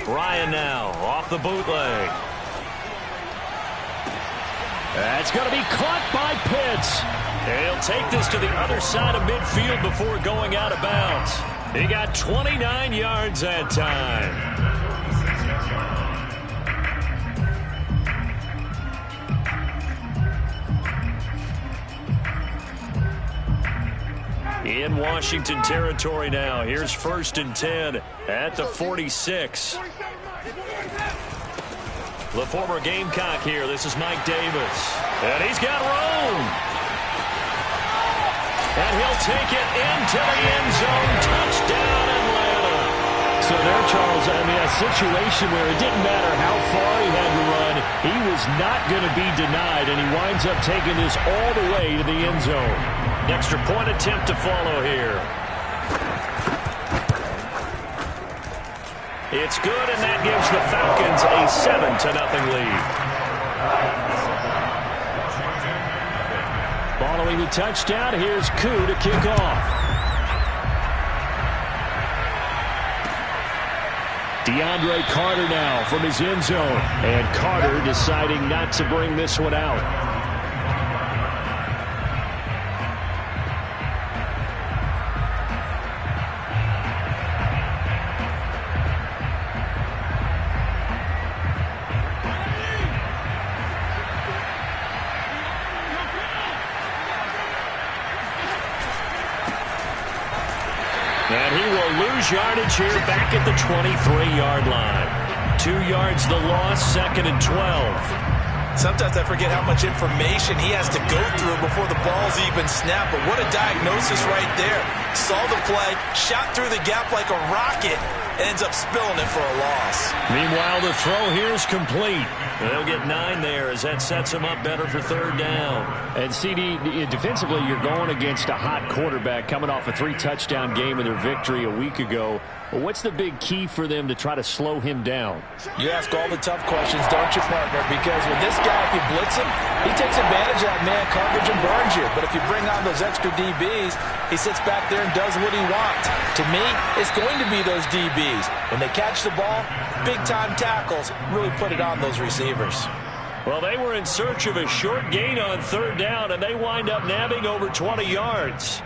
Ryan now off the bootleg. That's going to be caught by Pitts. And he'll take this to the other side of midfield before going out of bounds. He got 29 yards that time. In Washington territory now. Here's 1st and 10 at the 46. The former Gamecock here. This is Mike Davis. And he's got room. And he'll take it into the end zone. Touchdown, Atlanta. So there, Charles, I mean, a situation where it didn't matter how far he had to run. He was not going to be denied, and he winds up taking this all the way to the end zone. Extra point attempt to follow here. It's good, and that gives the Falcons a 7-0 lead. Following the touchdown, here's Koo to kick off. DeAndre Carter now from his end zone. And Carter deciding not to bring this one out. And he will lose yardage here back at the 23-yard line. 2 yards the loss, 2nd and 12. Sometimes I forget how much information he has to go through before the ball's even snapped. But what a diagnosis right there. Saw the play, shot through the gap like a rocket, ends up spilling it for a loss. Meanwhile, the throw here is complete. They'll get 9 there as that sets them up better for 3rd down. And CD, defensively, you're going against a hot quarterback coming off a 3-touchdown game in their victory a week ago. Well, what's the big key for them to try to slow him down? You ask all the tough questions, don't you, partner? Because with this guy, if you blitz him, he takes advantage of that man coverage and burns you. But if you bring on those extra DBs, he sits back there and does what he wants. To me, it's going to be those DBs. When they catch the ball, big-time tackles really put it on those receivers. Well, they were in search of a short gain on 3rd down, and they wind up nabbing over 20 yards.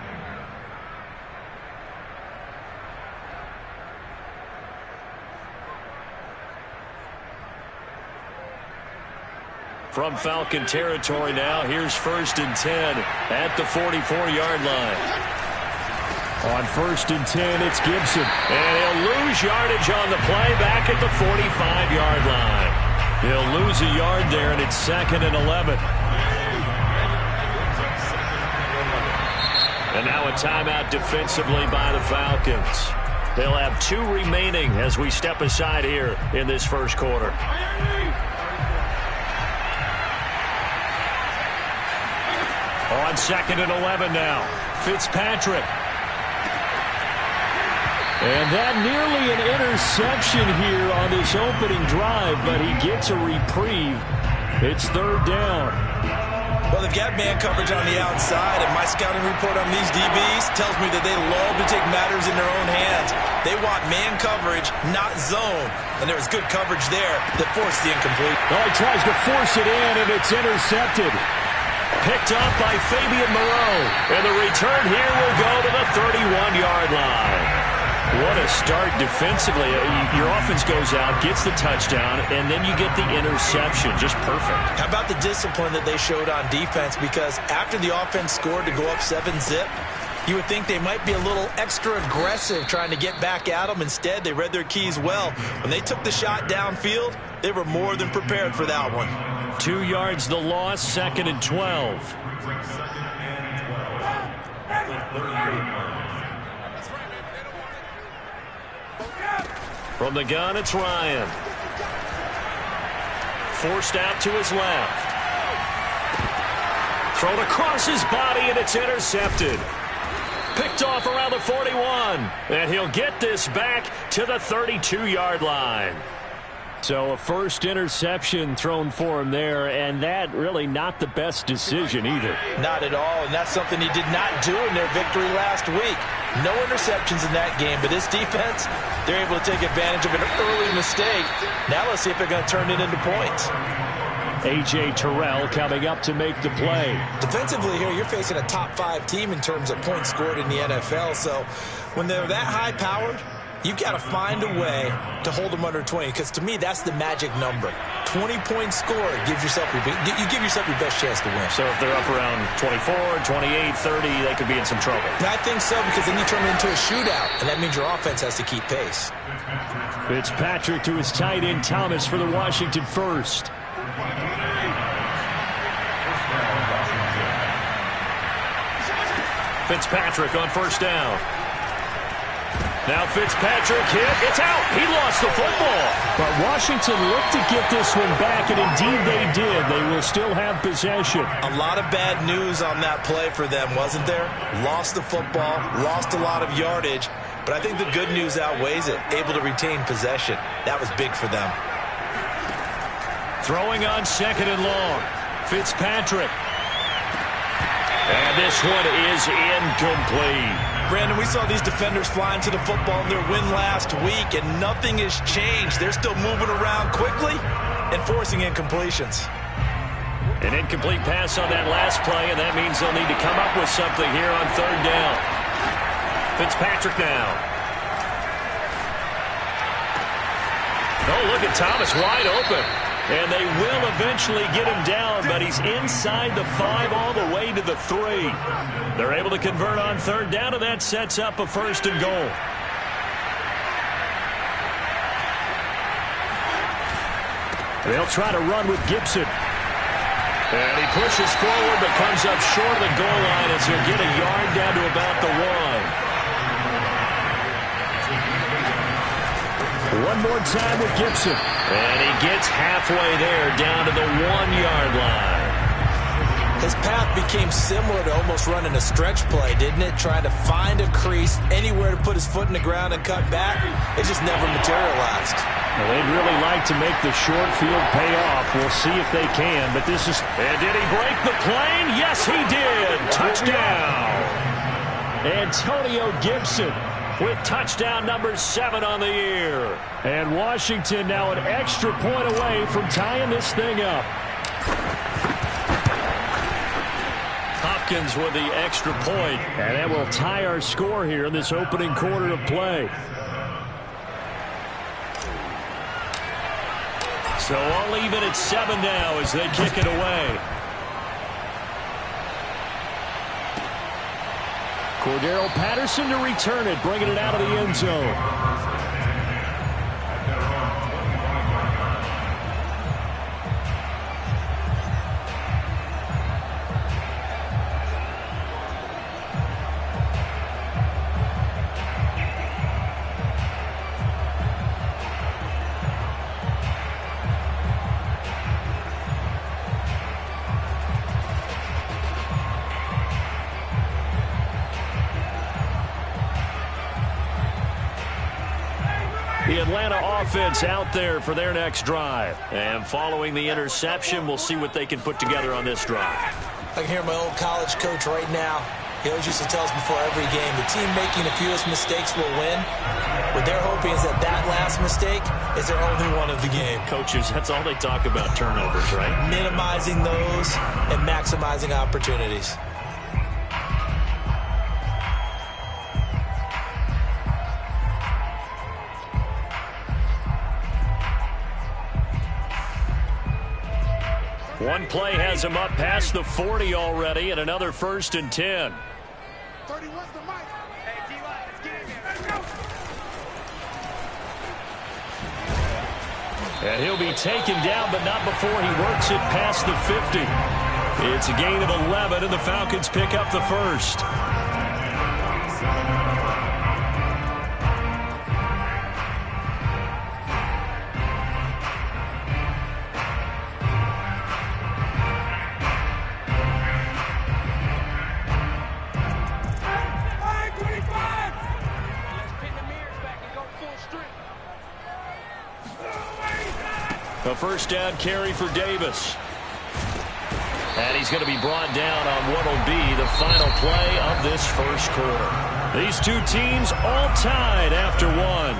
From Falcon territory now, here's 1st and 10 at the 44-yard line. On 1st and 10, it's Gibson. And he'll lose yardage on the play back at the 45-yard line. He'll lose a yard there, and it's 2nd and 11. And now a timeout defensively by the Falcons. They'll have 2 remaining as we step aside here in this first quarter. On 2nd and 11 now, Fitzpatrick. And that nearly an interception here on this opening drive, but he gets a reprieve. It's 3rd down. Well, they've got man coverage on the outside, and my scouting report on these DBs tells me that they love to take matters in their own hands. They want man coverage, not zone. And there was good coverage there that forced the incomplete. Oh, he tries to force it in, and it's intercepted. Picked up by Fabian Moreau. And the return here will go to the 31-yard line. What a start defensively. Your offense goes out, gets the touchdown, and then you get the interception. Just perfect. How about the discipline that they showed on defense? Because after the offense scored to go up 7-zip, you would think they might be a little extra aggressive trying to get back at them. Instead, they read their keys well. When they took the shot downfield, they were more than prepared for that one. 2 yards the loss, 2nd and 12. From the gun, it's Ryan. Forced out to his left. Thrown across his body, and it's intercepted. Picked off around the 41. And he'll get this back to the 32-yard line. So a first interception thrown for him there, and that really not the best decision either. Not at all, and that's something he did not do in their victory last week. No interceptions in that game, but this defense, they're able to take advantage of an early mistake. Now let's see if they're going to turn it into points. A.J. Terrell coming up to make the play. Defensively here, you're facing a top 5 team in terms of points scored in the NFL. So when they're that high-powered, you've got to find a way to hold them under 20, because to me, that's the magic number. 20 points scored gives yourself you give yourself your best chance to win. So if they're up around 24, 28, 30, they could be in some trouble. I think so, because then you turn it into a shootout, and that means your offense has to keep pace. Fitzpatrick to his tight end Thomas for the Washington first. Fitzpatrick on first down. Now Fitzpatrick hit. It's out. He lost the football. But Washington looked to get this one back, and indeed they did. They will still have possession. A lot of bad news on that play for them, wasn't there? Lost the football, lost a lot of yardage, but I think the good news outweighs it. Able to retain possession. That was big for them. Throwing on second and long. Fitzpatrick. And this one is incomplete. Brandon, we saw these defenders flying to the football in their win last week, and nothing has changed. They're still moving around quickly and forcing incompletions. An incomplete pass on that last play, and that means they'll need to come up with something here on third down. Fitzpatrick now. Oh, look at Thomas wide open. And they will eventually get him down, but he's inside the 5 all the way to the 3. They're able to convert on third down, and that sets up a first and goal. They'll try to run with Gibson. And he pushes forward, but comes up short of the goal line as he'll get a yard down to about the 1. One more time with Gibson. And he gets halfway there, down to the 1-yard line. His path became similar to almost running a stretch play, didn't it? Trying to find a crease, anywhere to put his foot in the ground and cut back. It just never materialized. Well, they'd really like to make the short field pay off. We'll see if they can, but this is... And did he break the plane? Yes, he did. Touchdown. Antonio Gibson with touchdown number 7 on the year. And Washington now an extra point away from tying this thing up. Hopkins with the extra point. And that will tie our score here in this opening quarter of play. So all even at 7 now as they kick it away. Cordero Patterson to return it, bringing it out of the end zone. The Atlanta offense out there for their next drive. And following the interception, we'll see what they can put together on this drive. I can hear my old college coach right now. He always used to tell us before every game, the team making the fewest mistakes will win. What they're hoping is that that last mistake is their only one of the game. Coaches, that's all they talk about, turnovers, right? Minimizing those and maximizing opportunities. One play has him up past the 40 already, and another 1st and 10. 31's the mic. Hey, T.Y., let's get in there. Let's go. And he'll be taken down, but not before he works it past the 50. It's a gain of 11, and the Falcons pick up the first. A first down carry for Davis. And he's going to be brought down on what will be the final play of this first quarter. These two teams all tied after one.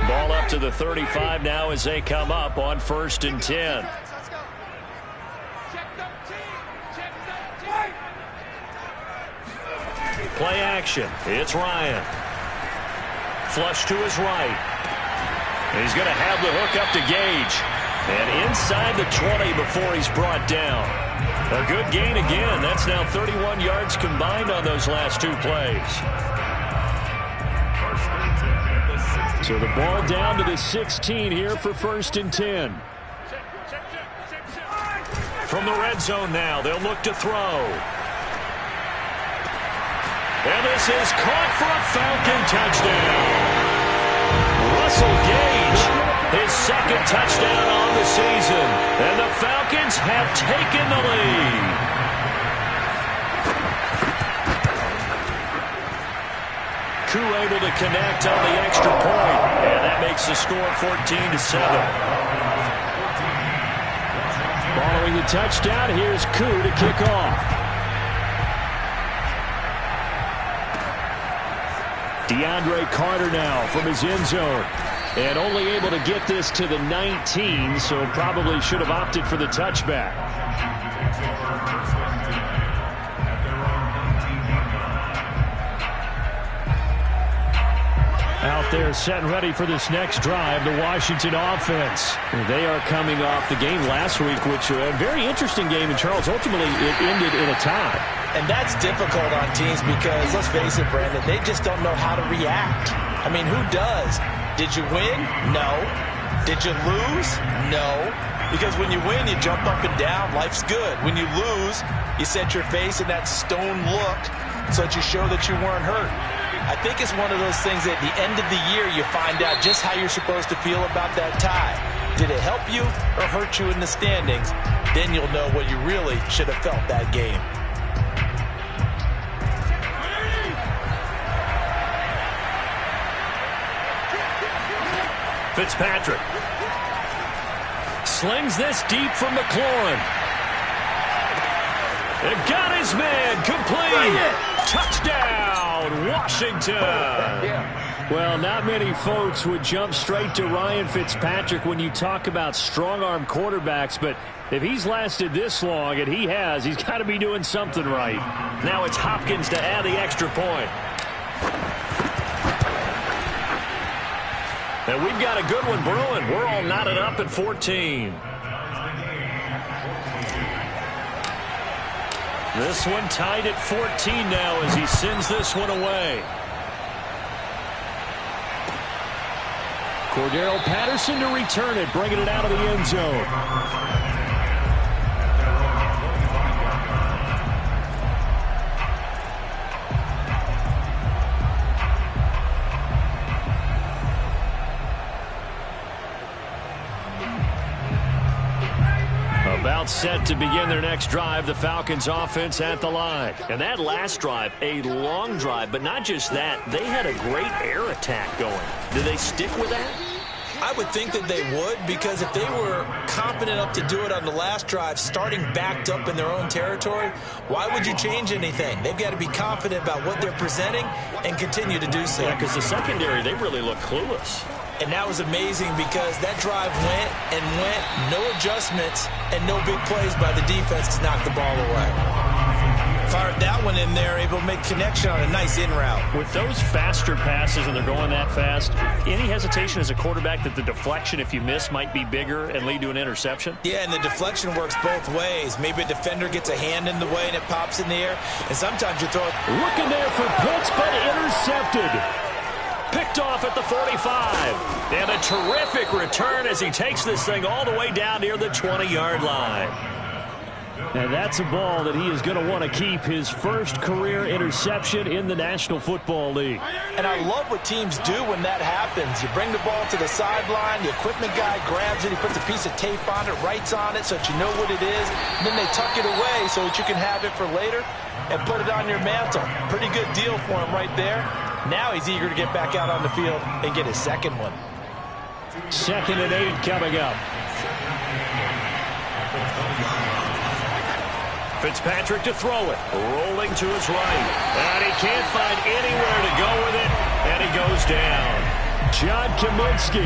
Ball up to the 35 now as they come up on 1st and 10. Play action. It's Ryan. Flush to his right. He's going to have the hook up to Gage. And inside the 20 before he's brought down. A good gain again. That's now 31 yards combined on those last two plays. So the ball down to the 16 here for 1st and 10. From the red zone now, they'll look to throw. And this is caught for a Falcon touchdown. Russell Gage, his second touchdown on the season. And the Falcons have taken the lead. Koo able to connect on the extra point. And that makes the score 14-7. Following the touchdown, here's Koo to kick off. DeAndre Carter now from his end zone. And only able to get this to the 19, so probably should have opted for the touchback. Out there set and ready for this next drive, the Washington offense. They are coming off the game last week, which a very interesting game in Charles. Ultimately, it ended in a tie. And that's difficult on teams because, let's face it, Brandon, they just don't know how to react. I mean, who does? Did you win? No. Did you lose? No. Because when you win, you jump up and down. Life's good. When you lose, you set your face in that stone look so that you show that you weren't hurt. I think it's one of those things that at the end of the year you find out just how you're supposed to feel about that tie. Did it help you or hurt you in the standings? Then you'll know what you really should have felt that game. Fitzpatrick slings this deep from McLaurin. It got his man complete. Touchdown, Washington. Well, not many folks would jump straight to Ryan Fitzpatrick when you talk about strong-arm quarterbacks, but if he's lasted this long, and he has, he's got to be doing something right. Now it's Hopkins to add the extra point. And we've got a good one brewing. We're all knotted up at 14. This one tied at 14 now as he sends this one away. Cordero Patterson to return it, bringing it out of the end zone. About set to begin their next drive, the Falcons offense at the line. And that last drive, a long drive, but not just that, they had a great air attack going. Do they stick with that? I would think that they would, because if they were confident enough to do it on the last drive, starting backed up in their own territory, why would you change anything? They've got to be confident about what they're presenting and continue to do so. Yeah, because the secondary, they really look clueless. And that was amazing because that drive went and went, no adjustments, and no big plays by the defense to knock the ball away. Fired that one in there, able to make connection on a nice in route. With those faster passes and they're going that fast, any hesitation as a quarterback that the deflection, if you miss, might be bigger and lead to an interception? Yeah, and the deflection works both ways. Maybe a defender gets a hand in the way and it pops in the air, and sometimes you throw it. Looking there for Pitts, but intercepted. Picked off at the 45. And a terrific return as he takes this thing all the way down near the 20-yard line. And that's a ball that he is going to want to keep, his first career interception in the National Football League. And I love what teams do when that happens. You bring the ball to the sideline, the equipment guy grabs it, he puts a piece of tape on it, writes on it so that you know what it is, and then they tuck it away so that you can have it for later and put it on your mantle. Pretty good deal for him right there. Now he's eager to get back out on the field and get his second one. 2nd and 8 coming up. Fitzpatrick to throw it. Rolling to his right. And he can't find anywhere to go with it. And he goes down. John Kaminsky.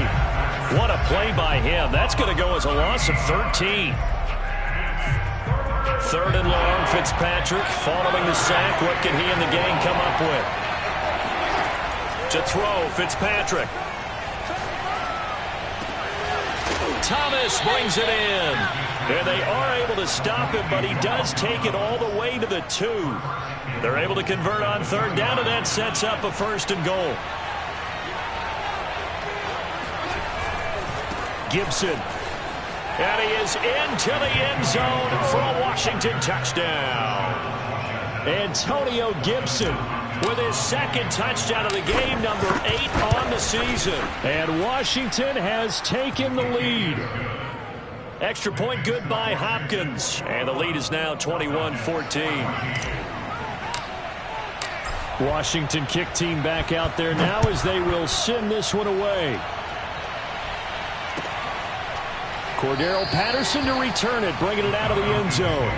What a play by him. That's going to go as a loss of 13. 3rd and long, Fitzpatrick following the sack. What can he and the gang come up with? To throw, Fitzpatrick. Thomas brings it in. And they are able to stop him, but he does take it all the way to the 2. They're able to convert on 3rd down, and that sets up a 1st and goal. Gibson. And he is into the end zone for a Washington touchdown. Antonio Gibson with his 2nd touchdown of the game, number 8 on the season. And Washington has taken the lead. Extra point good by Hopkins. And the lead is now 21-14. Washington kick team back out there now as they will send this one away. Cordero Patterson to return it, bringing it out of the end zone.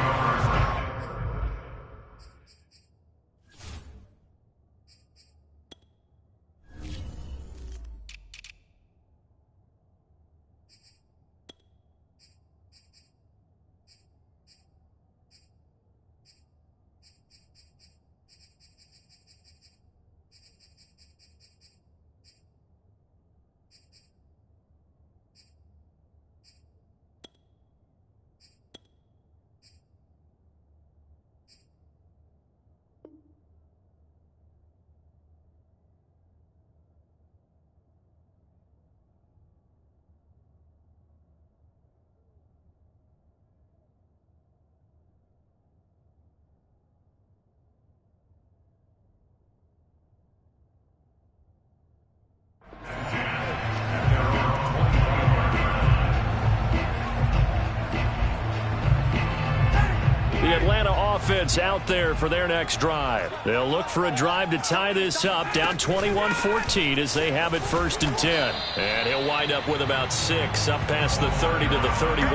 Offense out there for their next drive. They'll look for a drive to tie this up, down 21-14 as they have it 1st and 10. And he'll wind up with about 6 up past the 30 to the 31.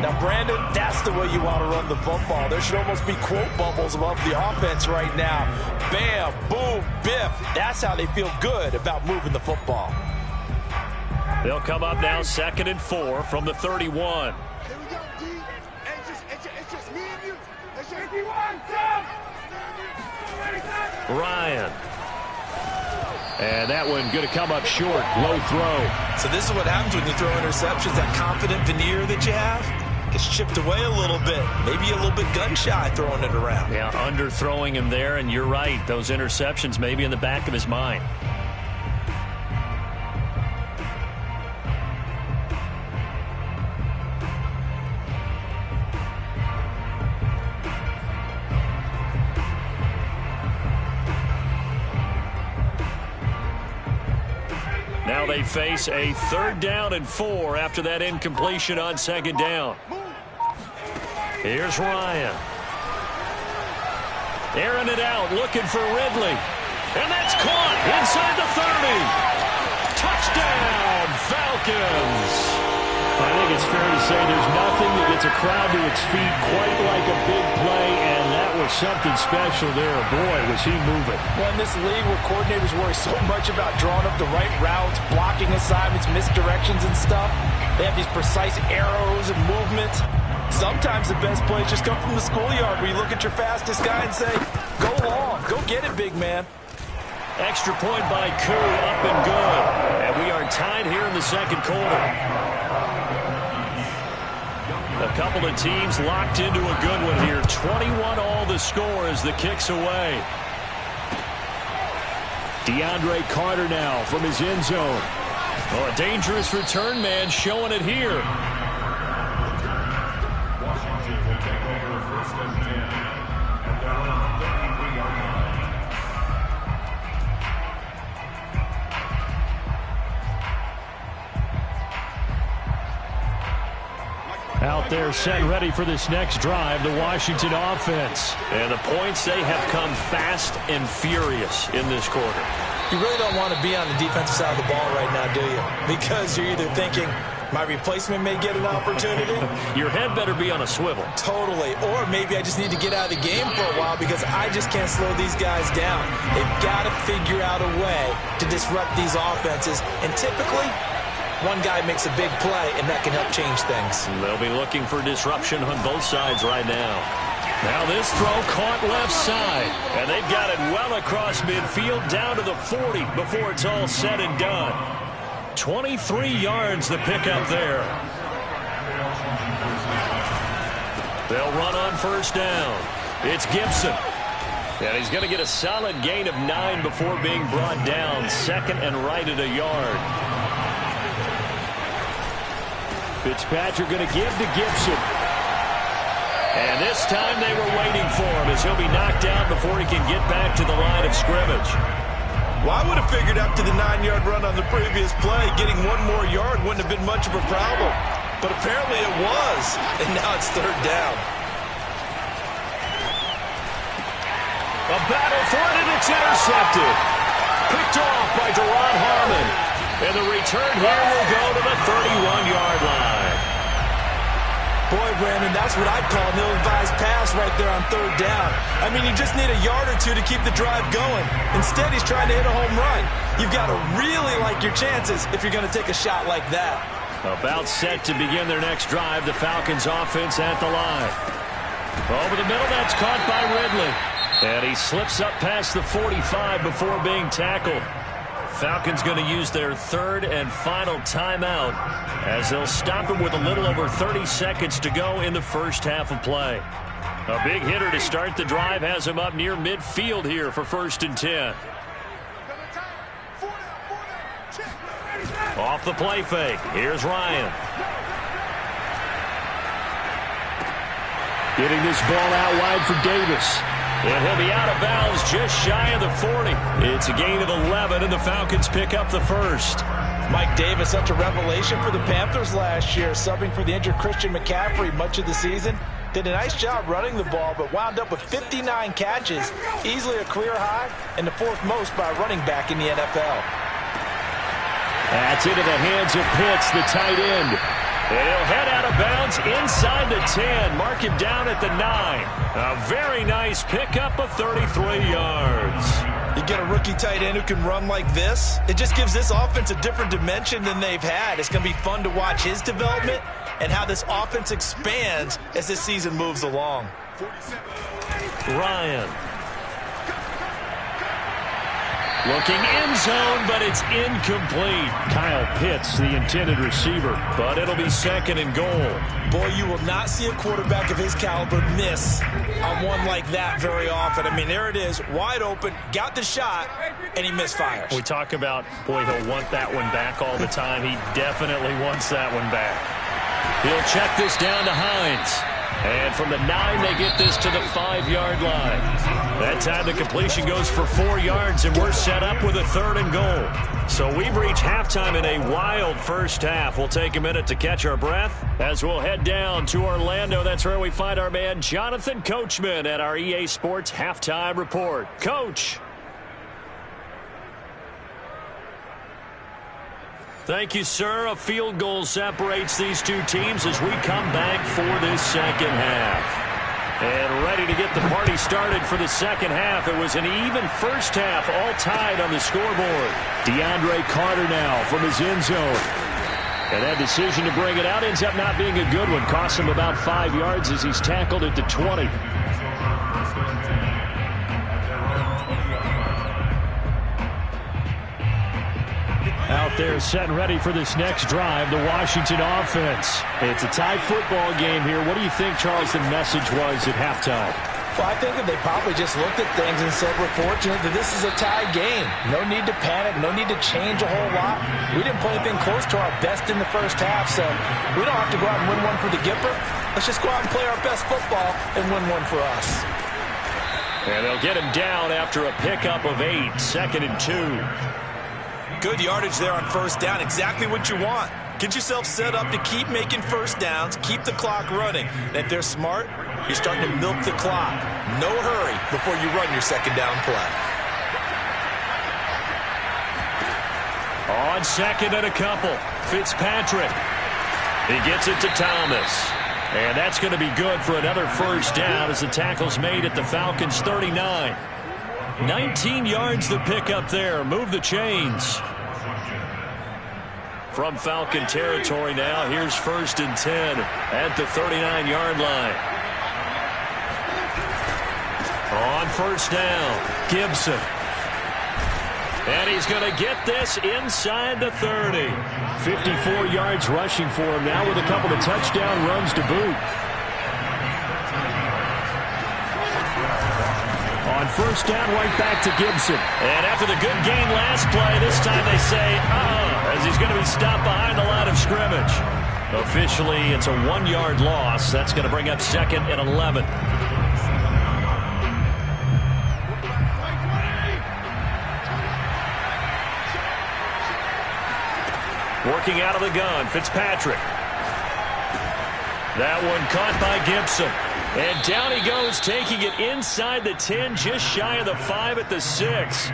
Now, Brandon, that's the way you want to run the football. There should almost be quote bubbles above the offense right now. Bam, boom, biff. That's how they feel good about moving the football. They'll come up now 2nd and 4 from the 31. Ryan. And that one going to come up short. Low throw. So this is what happens when you throw interceptions. That confident veneer that you have gets chipped away a little bit. Maybe a little bit gun-shy throwing it around. Yeah, underthrowing him there, and you're right. Those interceptions may be in the back of his mind. Now they face a 3rd down and 4 after that incompletion on 2nd down. Here's Ryan. Airing it out, looking for Ridley. And that's caught inside the 30. Touchdown, Falcons. I think it's fair to say there's nothing that gets a crowd to its feet quite like a big play, and that was something special there. Boy, was he moving. Well, in this league where coordinators worry so much about drawing up the right routes, blocking assignments, misdirections and stuff, they have these precise arrows and movements. Sometimes the best plays just come from the schoolyard where you look at your fastest guy and say, go long, go get it, big man. Extra point by Koo, up and good. And we are tied here in the 2nd quarter. A couple of teams locked into a good one here. 21 all the score as the kick's away. DeAndre Carter now from his end zone. Oh, a dangerous return man showing it here. Washington will take over 1st and 10 at their own 33-yard line. Out there set ready for this next drive, the Washington offense. And the points, they have come fast and furious in this quarter. You really don't want to be on the defensive side of the ball right now, do you? Because you're either thinking, my replacement may get an opportunity. Your head better be on a swivel. Totally. Or maybe I just need to get out of the game for a while because I just can't slow these guys down. They've got to figure out a way to disrupt these offenses. And typically, one guy makes a big play, and that can help change things. They'll be looking for disruption on both sides right now. Now this throw caught left side. And they've got it well across midfield down to the 40 before it's all said and done. 23 yards the pickup there. They'll run on first down. It's Gibson. And he's going to get a solid gain of 9 before being brought down. Second and right at a yard. Fitzpatrick going to give to Gibson. And this time they were waiting for him as he'll be knocked down before he can get back to the line of scrimmage. Well, I would have figured after the 9-yard run on the previous play, getting one more yard wouldn't have been much of a problem. But apparently it was, and now it's third down. A battle for it, and it's intercepted. Picked off by Deron Harmon. And the return here will go to the 31-yard line. Boy, Brandon, that's what I'd call an ill-advised pass right there on third down. I mean, you just need a yard or two to keep the drive going. Instead, he's trying to hit a home run. You've got to really like your chances if you're going to take a shot like that. About set to begin their next drive, the Falcons offense at the line. Over the middle, that's caught by Ridley. And he slips up past the 45 before being tackled. Falcons going to use their third and final timeout as they'll stop him with a little over 30 seconds to go in the first half of play. A big hitter to start the drive has him up near midfield here for 1st and 10. Off the play fake. Here's Ryan. Getting this ball out wide for Davis. And he'll be out of bounds just shy of the 40. It's a gain of 11, and the Falcons pick up the first. Mike Davis, such a revelation for the Panthers last year, subbing for the injured Christian McCaffrey much of the season. Did a nice job running the ball, but wound up with 59 catches, easily a career high, and the 4th most by a running back in the NFL. That's into the hands of Pitts, the tight end. And he'll head out of bounds inside the 10. Mark him down at the 9. A very nice pickup of 33 yards. You get a rookie tight end who can run like this, it just gives this offense a different dimension than they've had. It's going to be fun to watch his development and how this offense expands as this season moves along. Ryan. Looking end zone, but it's incomplete. Kyle Pitts, the intended receiver. But it'll be 2nd and goal. Boy, you will not see a quarterback of his caliber miss on one like that very often. I mean, there it is, wide open, got the shot, and he misfires. We talk about, boy, he'll want that one back all the time. He definitely wants that one back. He'll check this down to Hines. And from the 9, they get this to the 5-yard line. That time the completion goes for 4 yards, and we're set up with a 3rd and goal. So we've reached halftime in a wild first half. We'll take a minute to catch our breath as we'll head down to Orlando. That's where we find our man Jonathan Coachman at our EA Sports Halftime Report. Coach. Thank you, sir. A field goal separates these two teams as we come back for this second half. And ready to get the party started for the second half. It was an even first half, all tied on the scoreboard. DeAndre Carter now from his end zone. And that decision to bring it out ends up not being a good one. Costs him about 5 yards as he's tackled at the 20. Out there set and ready for this next drive, the Washington offense. It's a tie football game here. What do you think, Charles, the message was at halftime? Well, I think that they probably just looked at things and said, we're fortunate that this is a tie game. No need to panic, no need to change a whole lot. We didn't play anything close to our best in the first half, so we don't have to go out and win one for the Gipper. Let's just go out and play our best football and win one for us. And they'll get him down after a pickup of 8, 2nd and 2. Good yardage there on first down, exactly what you want. Get yourself set up to keep making first downs, keep the clock running. And if they're smart, you're starting to milk the clock. No hurry before you run your second down play. On second and a couple, Fitzpatrick. He gets it to Thomas. And that's going to be good for another first down as the tackle's made at the Falcons' 39. 19 yards to pick up there. Move the chains. From Falcon territory now, here's 1st and 10 at the 39-yard line. On first down, Gibson. And he's going to get this inside the 30. 54 yards rushing for him now with a couple of touchdown runs to boot. On first down, right back to Gibson. And after the good gain last play, this time they say, as he's going to be stopped behind the line of scrimmage. Officially, it's a 1-yard loss. That's going to bring up 2nd and 11. Working out of the gun, Fitzpatrick. That one caught by Gibson. And down he goes, taking it inside the 10, just shy of the 5 at the 6.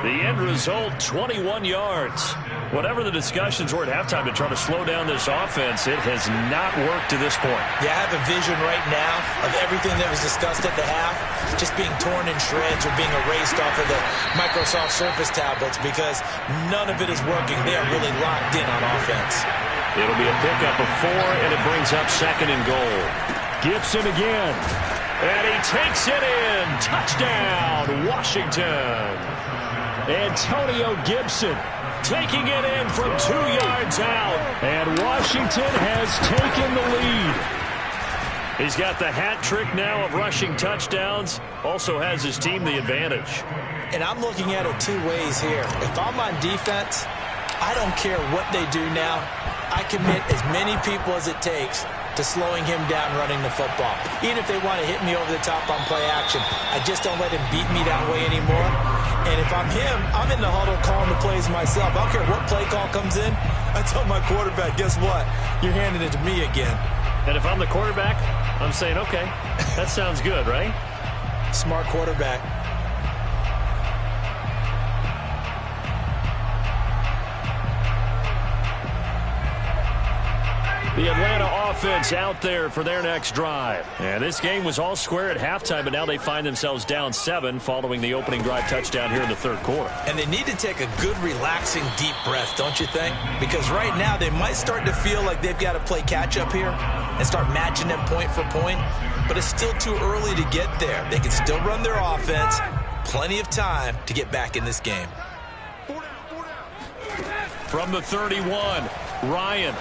The end result, 21 yards. Whatever the discussions were at halftime to try to slow down this offense, it has not worked to this point. Yeah, I have a vision right now of everything that was discussed at the half just being torn in shreds or being erased off of the Microsoft Surface tablets because none of it is working. They are really locked in on offense. It'll be a pickup of 4, and it brings up 2nd and goal. Gibson again. And he takes it in. Touchdown, Washington. Antonio Gibson taking it in from 2 yards out. And Washington has taken the lead. He's got the hat trick now of rushing touchdowns. Also has his team the advantage. And I'm looking at it 2 ways here. If I'm on defense, I don't care what they do now. I commit as many people as it takes to slowing him down running the football. Even if they want to hit me over the top on play action, I just don't let him beat me that way anymore. And if I'm him, I'm in the huddle calling the plays myself. I don't care what play call comes in. I tell my quarterback, guess what? You're handing it to me again. And if I'm the quarterback, I'm saying, okay, that sounds good, right? Smart quarterback. The Atlanta offense out there for their next drive. And this game was all square at halftime, but now they find themselves down 7 following the opening drive touchdown here in the 3rd quarter. And they need to take a good, relaxing, deep breath, don't you think? Because right now they might start to feel like they've got to play catch-up here and start matching them point for point. But it's still too early to get there. They can still run their offense. Plenty of time to get back in this game. From the 31, Ryan.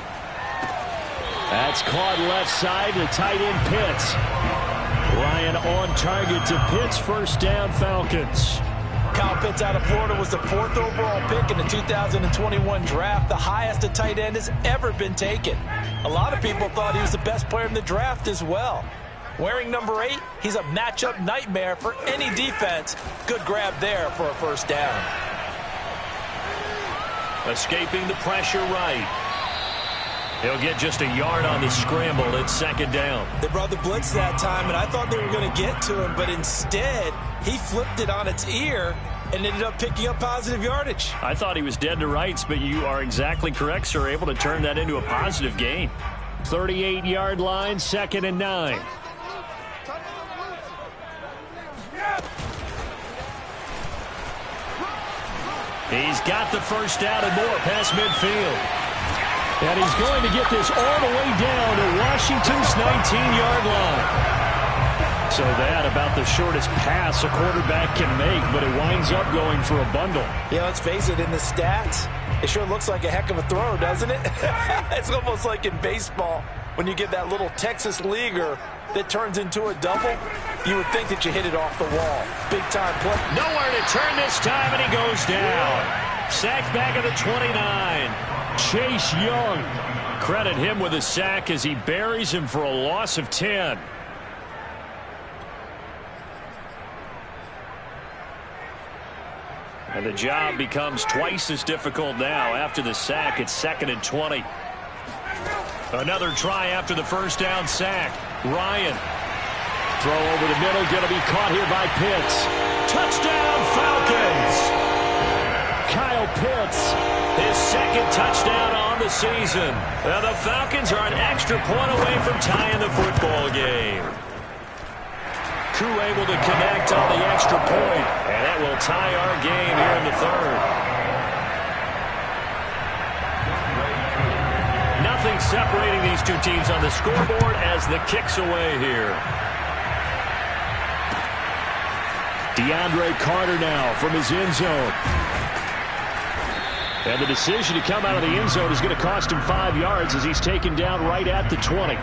That's caught left side to tight end Pitts. Ryan on target to Pitts. First down, Falcons. Kyle Pitts out of Florida was the 4th overall pick in the 2021 draft, the highest a tight end has ever been taken. A lot of people thought he was the best player in the draft as well. Wearing number 8, he's a matchup nightmare for any defense. Good grab there for a first down. Escaping the pressure right. He'll get just a yard on the scramble. It's 2nd down. They brought the blitz that time, and I thought they were going to get to him, but instead, he flipped it on its ear and ended up picking up positive yardage. I thought he was dead to rights, but you are exactly correct, sir. Able to turn that into a positive gain. 38-yard line, 2nd and 9. He's got the first down and more past midfield. And he's going to get this all the way down to Washington's 19-yard line. So that about the shortest pass a quarterback can make, but it winds up going for a bundle. Yeah, let's face it, in the stats, it sure looks like a heck of a throw, doesn't it? It's almost like in baseball when you get that little Texas leaguer that turns into a double. You would think that you hit it off the wall. Big time play. Nowhere to turn this time, and he goes down. Sacked back at the 29. Chase Young. Credit him with a sack as he buries him for a loss of 10. And the job becomes twice as difficult now after the sack. It's 2nd and 20. Another try after the first down sack. Ryan. Throw over the middle, going to be caught here by Pitts. Touchdown, Falcons! Kyle Pitts, his 2nd touchdown on the season. Now the Falcons are an extra point away from tying the football game. Crew able to connect on the extra point, and that will tie our game here in the 3rd. Nothing separating these two teams on the scoreboard as the kick's away here. DeAndre Carter now from his end zone. And the decision to come out of the end zone is going to cost him 5 yards as he's taken down right at the 20.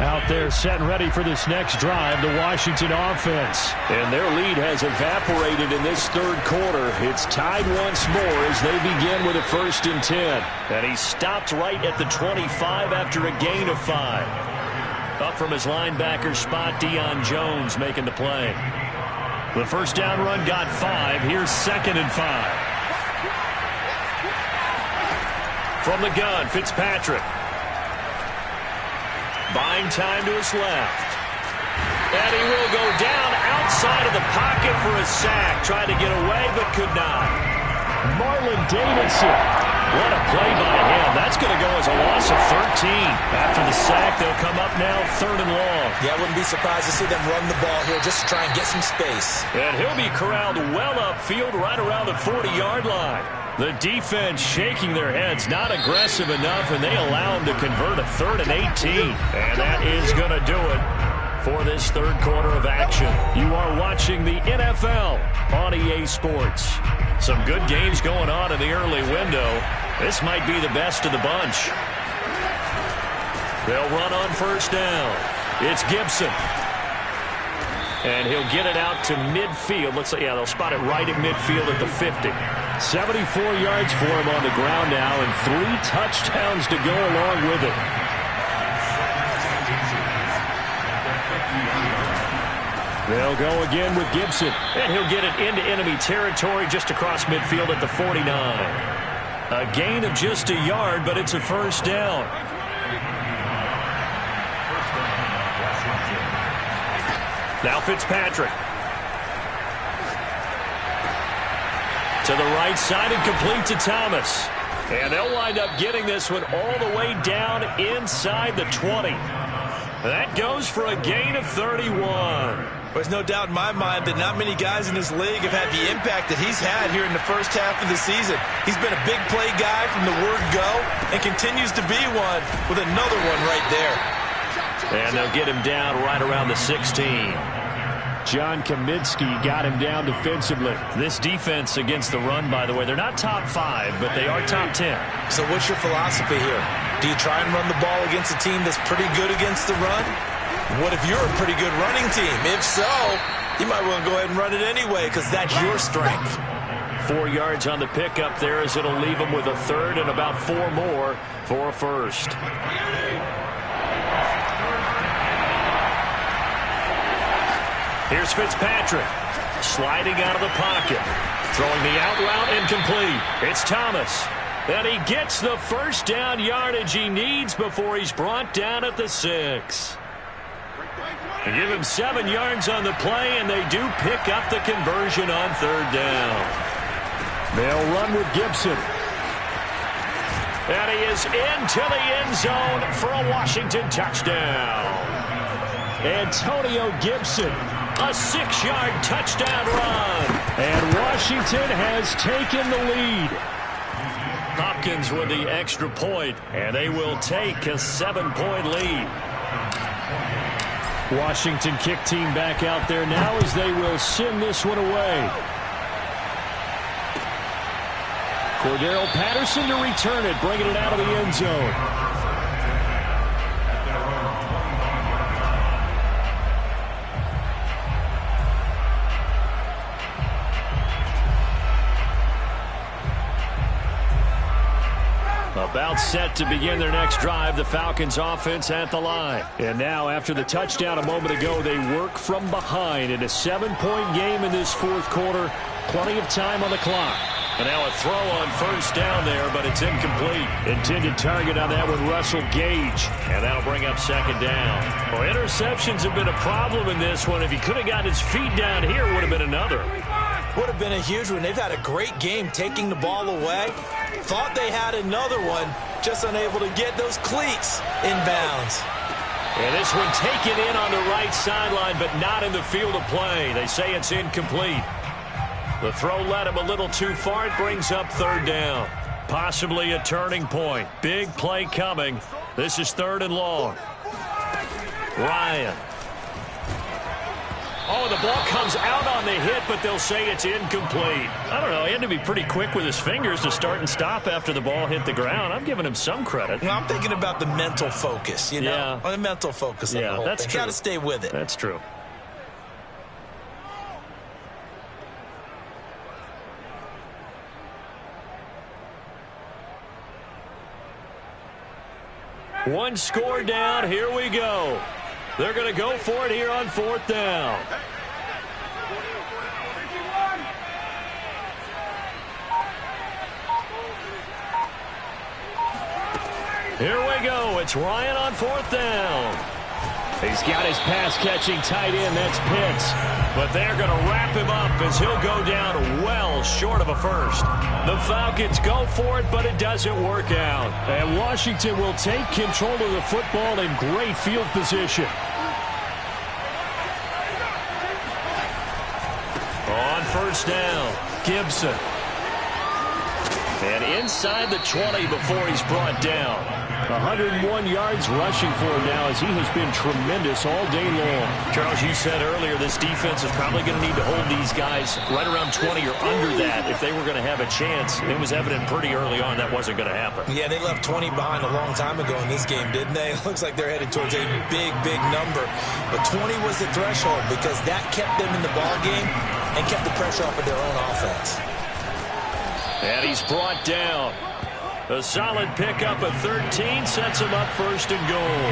Out there set and ready for this next drive, the Washington offense. And their lead has evaporated in this 3rd quarter. It's tied once more as they begin with a 1st and 10. And he stopped right at the 25 after a gain of 5. Up from his linebacker spot, Deion Jones making the play. The first down run got 5. Here's 2nd and 5. From the gun, Fitzpatrick. Buying time to his left. And he will go down outside of the pocket for a sack. Tried to get away, but could not. Marlon Davidson. What a play by him. That's going to go as a loss of 13. After the sack, they'll come up now 3rd and long. Yeah, I wouldn't be surprised to see them run the ball here just to try and get some space. And he'll be corralled well upfield right around the 40-yard line. The defense shaking their heads, not aggressive enough, and they allow him to convert a 3rd and 18. And that is going to do it for this 3rd quarter of action. You are watching the NFL on EA Sports. Some good games going on in the early window. This might be the best of the bunch. They'll run on 1st down. It's Gibson. And he'll get it out to midfield. Let's say, yeah, they'll spot it right at midfield at the 50. 74 yards for him on the ground now, and 3 touchdowns to go along with it. They'll go again with Gibson. And he'll get it into enemy territory just across midfield at the 49. A gain of just a yard, but it's a 1st down. Now Fitzpatrick. To the right side and complete to Thomas. And they'll wind up getting this one all the way down inside the 20. That goes for a gain of 31. There's no doubt in my mind that not many guys in this league have had the impact that he's had here in the first half of the season. He's been a big play guy from the word go and continues to be one with another one right there. And they'll get him down right around the 16. John Kaminsky got him down defensively. This defense against the run, by the way, they're not top 5, but they are top 10. So what's your philosophy here? Do you try and run the ball against a team that's pretty good against the run? What if you're a pretty good running team? If so, you might want to go ahead and run it anyway because that's your strength. 4 yards on the pickup there as it'll leave him with a 3rd and about 4 more for a 1st. Here's Fitzpatrick, sliding out of the pocket, throwing the out route incomplete. It's Thomas, and he gets the 1st down yardage he needs before he's brought down at the 6. They give him 7 yards on the play, and they do pick up the conversion on 3rd down. They'll run with Gibson. And he is into the end zone for a Washington touchdown. Antonio Gibson. A 6-yard touchdown run. And Washington has taken the lead. Hopkins with the extra point, and they will take a 7-point lead. Washington kick team back out there now as they will send this one away. Cordero Patterson to return it, bringing it out of the end zone. About set to begin their next drive, the Falcons offense at the line. And now after the touchdown a moment ago, they work from behind in a 7-point game in this fourth quarter. Plenty of time on the clock. And now a throw on first down there, but it's incomplete. Intended target on that one, Russell Gage. And that'll bring up second down. Well, interceptions have been a problem in this one. If he could have gotten his feet down here, it would have been another. Would have been a huge one. They've had a great game taking the ball away. Thought they had another one, just unable to get those cleats inbounds. And this one taken in on the right sideline, but not in the field of play. They say it's incomplete. The throw led him a little too far. It brings up third down. Possibly a turning point. Big play coming. This is 3rd and long. Ryan. Oh, the ball comes out on the hit, but they'll say it's incomplete. I don't know. He had to be pretty quick with his fingers to start and stop after the ball hit the ground. I'm giving him some credit. Well, I'm thinking about the mental focus, you know? Yeah. The mental focus on the whole that's thing. true. Got to stay with it. That's true. One score down. Here we go. They're going to go for it here on 4th down. Here we go. It's Ryan on 4th down. He's got his pass-catching tight end. That's Pitts. But they're going to wrap him up as he'll go down well short of a first. The Falcons go for it, but it doesn't work out. And Washington will take control of the football in great field position. On first down, Gibson. And inside the 20 before he's brought down. 101 yards rushing for him now as he has been tremendous all day long. Charles, you said earlier this defense is probably going to need to hold these guys right around 20 or under that if they were going to have a chance. It was evident pretty early on that wasn't going to happen. Yeah, they left 20 behind a long time ago in this game, didn't they? It looks like they're headed towards a big, big number. But 20 was the threshold because that kept them in the ball game and kept the pressure off of their own offense. And he's brought down. A solid pickup of 13 sets him up 1st and goal.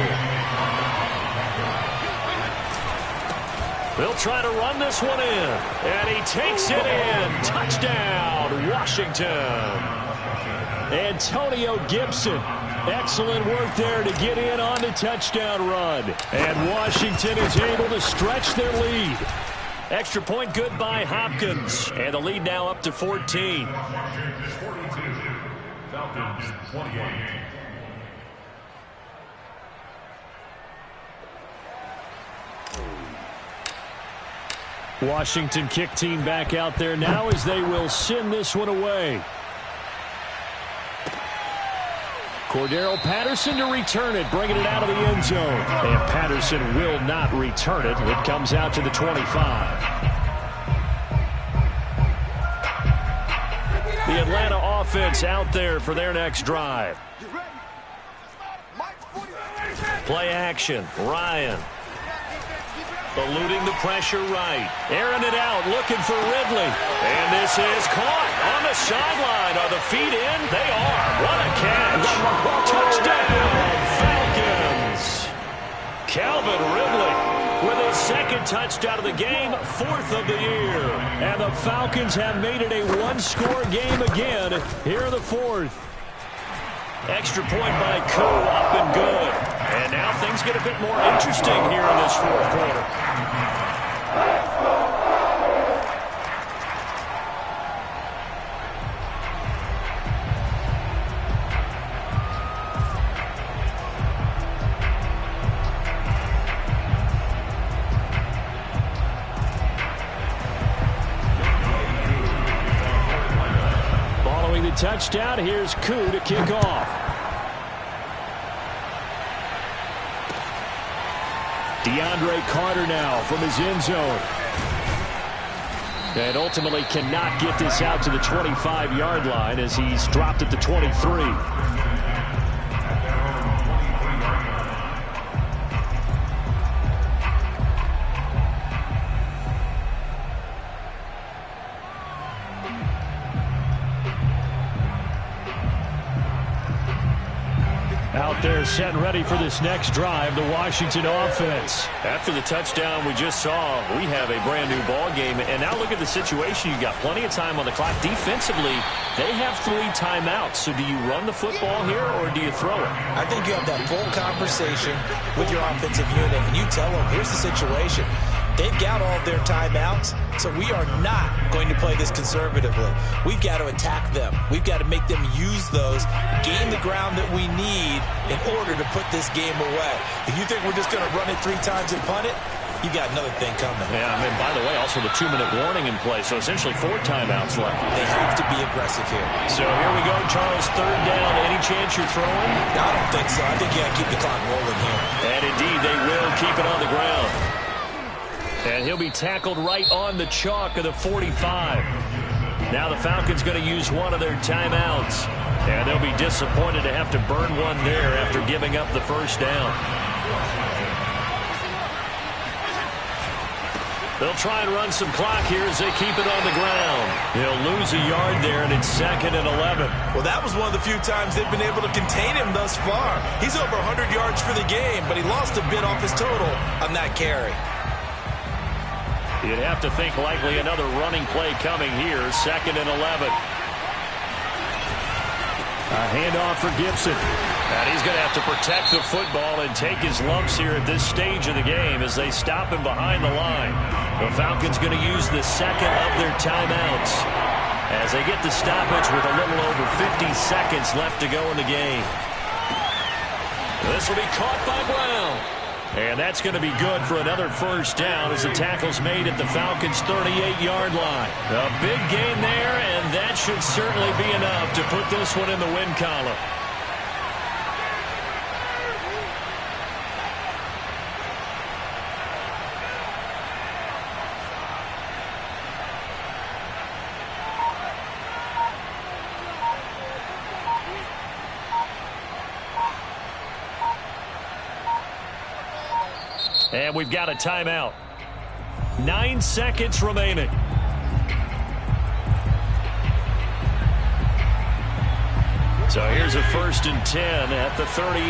They'll try to run this one in. And he takes it in. Touchdown, Washington. Antonio Gibson. Excellent work there to get in on the touchdown run. And Washington is able to stretch their lead. Extra point good by Hopkins. And the lead now up to 14. 42. Falcons 28. Washington kick team back out there now as they will send this one away. Cordero Patterson to return it, bringing it out of the end zone. And Patterson will not return it. It comes out to the 25. The Atlanta offense out there for their next drive. Play action. Ryan. Eluding the pressure right. Airing it out, looking for Ridley. And this is caught on the sideline. Are the feet in? They are. What a catch. Touchdown, Falcons. Calvin Ridley with his 2nd touchdown of the game, 4th of the year. And the Falcons have made it a one-score game again here in the 4th. Extra point by Koo, up and good. And now things get a bit more interesting here in this 4th quarter. Following the touchdown, here's Koo to kick off. DeAndre Carter now from his end zone. And ultimately cannot get this out to the 25-yard line as he's dropped at the 23. Out there set and ready for this next drive, the Washington offense. After the touchdown we just saw, we have a brand new ball game. And now look at the situation. You've got plenty of time on the clock. Defensively, they have 3 timeouts. So do you run the football here or do you throw it? I think you have that full conversation with your offensive unit, and you tell them, here's the situation. They've got all of their timeouts, so we are not going to play this conservatively. We've got to attack them. We've got to make them use those, gain the ground that we need in order to put this game away. If you think we're just going to run it 3 times and punt it, you got another thing coming. Yeah, and by the way, also the 2-minute warning in play, so essentially 4 timeouts left. They have to be aggressive here. So here we go, Charles, 3rd down. Any chance you're throwing? No, I don't think so. I think you got to keep the clock rolling here. And indeed, they will keep it on the ground. And he'll be tackled right on the chalk of the 45. Now the Falcons going to use one of their timeouts. And they'll be disappointed to have to burn one there after giving up the first down. They'll try and run some clock here as they keep it on the ground. He'll lose a yard there, and it's 2nd and 11. Well, that was one of the few times they've been able to contain him thus far. He's over 100 yards for the game, but he lost a bit off his total on that carry. You'd have to think likely another running play coming here, 2nd and 11. A handoff for Gibson. And he's going to have to protect the football and take his lumps here at this stage of the game as they stop him behind the line. The Falcons going to use the 2nd of their timeouts as they get the stoppage with a little over 50 seconds left to go in the game. This will be caught by Brown. And that's going to be good for another first down as the tackle's made at the Falcons' 38-yard line. A big gain there, and that should certainly be enough to put this one in the win column. And we've got a timeout. 9 seconds remaining. So here's a 1st and 10 at the 38.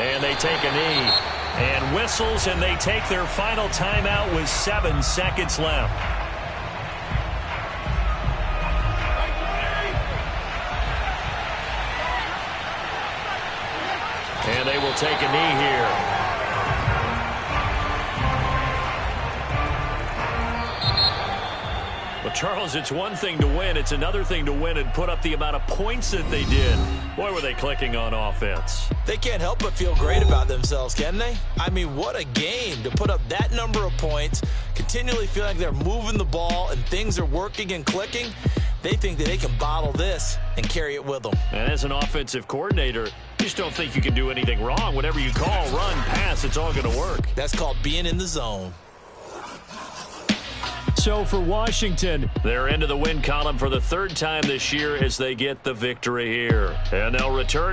And they take a knee. And whistles, and they take their final timeout with 7 seconds left. And they will take a knee here. Well, Charles, it's one thing to win. It's another thing to win and put up the amount of points that they did. Boy, were they clicking on offense. They can't help but feel great about themselves, can they? I mean, what a game to put up that number of points, continually feeling like they're moving the ball and things are working and clicking. They think that they can bottle this and carry it with them. And as an offensive coordinator, you just don't think you can do anything wrong. Whatever you call, run, pass, it's all going to work. That's called being in the zone. So for Washington, they're into the win column for the 3rd time this year as they get the victory here. And they'll return